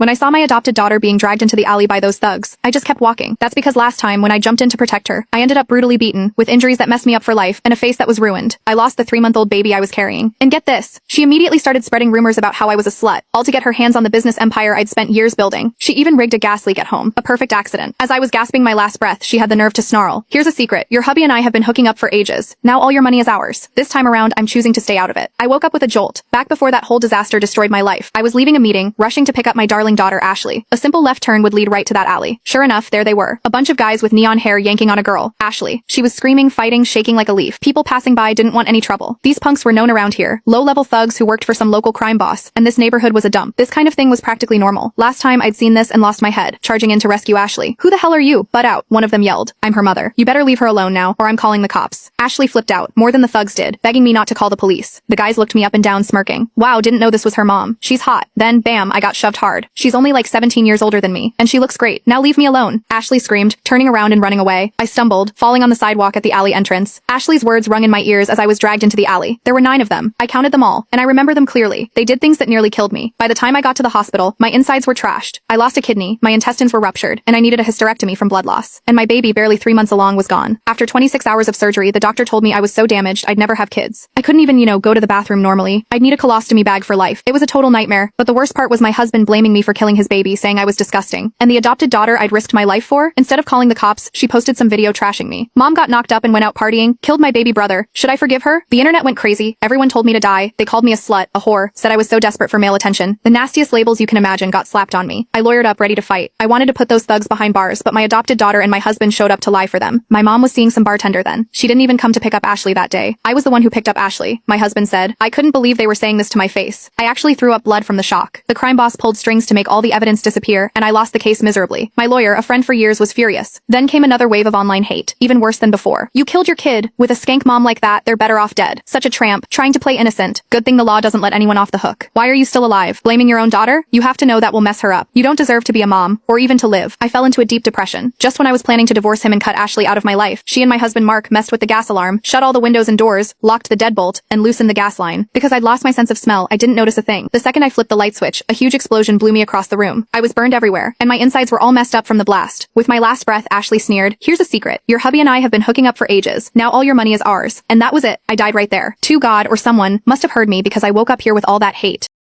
When I saw my adopted daughter being dragged into the alley by those thugs, I just kept walking. That's because last time when I jumped in to protect her, I ended up brutally beaten, with injuries that messed me up for life, and a face that was ruined. I lost the 3-month-old baby I was carrying. And get this, she immediately started spreading rumors about how I was a slut, all to get her hands on the business empire I'd spent years building. She even rigged a gas leak at home, a perfect accident. As I was gasping my last breath, she had the nerve to snarl, "Here's a secret, your hubby and I have been hooking up for ages. Now all your money is ours. This time around, I'm choosing to stay out of it." I woke up with a jolt. Back before that whole disaster destroyed my life, I was leaving a meeting, rushing to pick up my darling daughter Ashley. A simple left turn would lead right to that alley. Sure enough, there they were. A bunch of guys with neon hair yanking on a girl, Ashley. She was screaming, fighting, shaking like a leaf. People passing by didn't want any trouble. These punks were known around here. Low-level thugs who worked for some local crime boss, and this neighborhood was a dump. This kind of thing was practically normal. Last time I'd seen this and lost my head, charging in to rescue Ashley. "Who the hell are you? Butt out," one of them yelled. "I'm her mother. You better leave her alone now, or I'm calling the cops." Ashley flipped out, more than the thugs did, begging me not to call the police. The guys looked me up and down smirking. Wow, didn't know this was her mom. She's hot. Then, bam, I got shoved hard. She's only like 17 years older than me, and she looks great. Now leave me alone. Ashley screamed, turning around and running away. I stumbled, falling on the sidewalk at the alley entrance. Ashley's words rung in my ears as I was dragged into the alley. There were 9 of them. I counted them all, and I remember them clearly. They did things that nearly killed me. By the time I got to the hospital, my insides were trashed. I lost a kidney, my intestines were ruptured, and I needed a hysterectomy from blood loss. And my baby, barely 3 months along, was gone. After 26 hours of surgery, the doctor told me I was so damaged I'd never have kids. I couldn't even, go to the bathroom normally. I'd need a colostomy bag for life. It was a total nightmare, but the worst part was my husband blaming me for killing his baby, saying I was disgusting. And the adopted daughter I'd risked my life for? Instead of calling the cops, she posted some video trashing me. Mom got knocked up and went out partying, killed my baby brother. Should I forgive her? The internet went crazy. Everyone told me to die. They called me a slut, a whore, said I was so desperate for male attention. The nastiest labels you can imagine got slapped on me. I lawyered up ready to fight. I wanted to put those thugs behind bars, but my adopted daughter and my husband showed up to lie for them. My mom was seeing some bartender then. She didn't even come to pick up Ashley that day. I was the one who picked up Ashley, my husband said. I couldn't believe they were saying this to my face. I actually threw up blood from the shock. The crime boss pulled strings to make all the evidence disappear, and I lost the case miserably. My lawyer, a friend for years, was furious. Then came another wave of online hate, even worse than before. "You killed your kid. With a skank mom like that, they're better off dead. Such a tramp, trying to play innocent. Good thing the law doesn't let anyone off the hook. Why are you still alive? Blaming your own daughter? You have to know that will mess her up. You don't deserve to be a mom, or even to live." I fell into a deep depression. Just when I was planning to divorce him and cut Ashley out of my life, she and my husband Mark messed with the gas alarm, shut all the windows and doors, locked the deadbolt, and loosened the gas line. Because I'd lost my sense of smell, I didn't notice a thing. The second I flipped the light switch, a huge explosion blew me across the room. I was burned everywhere, and my insides were all messed up from the blast. With my last breath, Ashley sneered, "Here's a secret. Your hubby and I have been hooking up for ages. Now all your money is ours." And that was it. I died right there. To God or someone must have heard me because I woke up here with all that hate.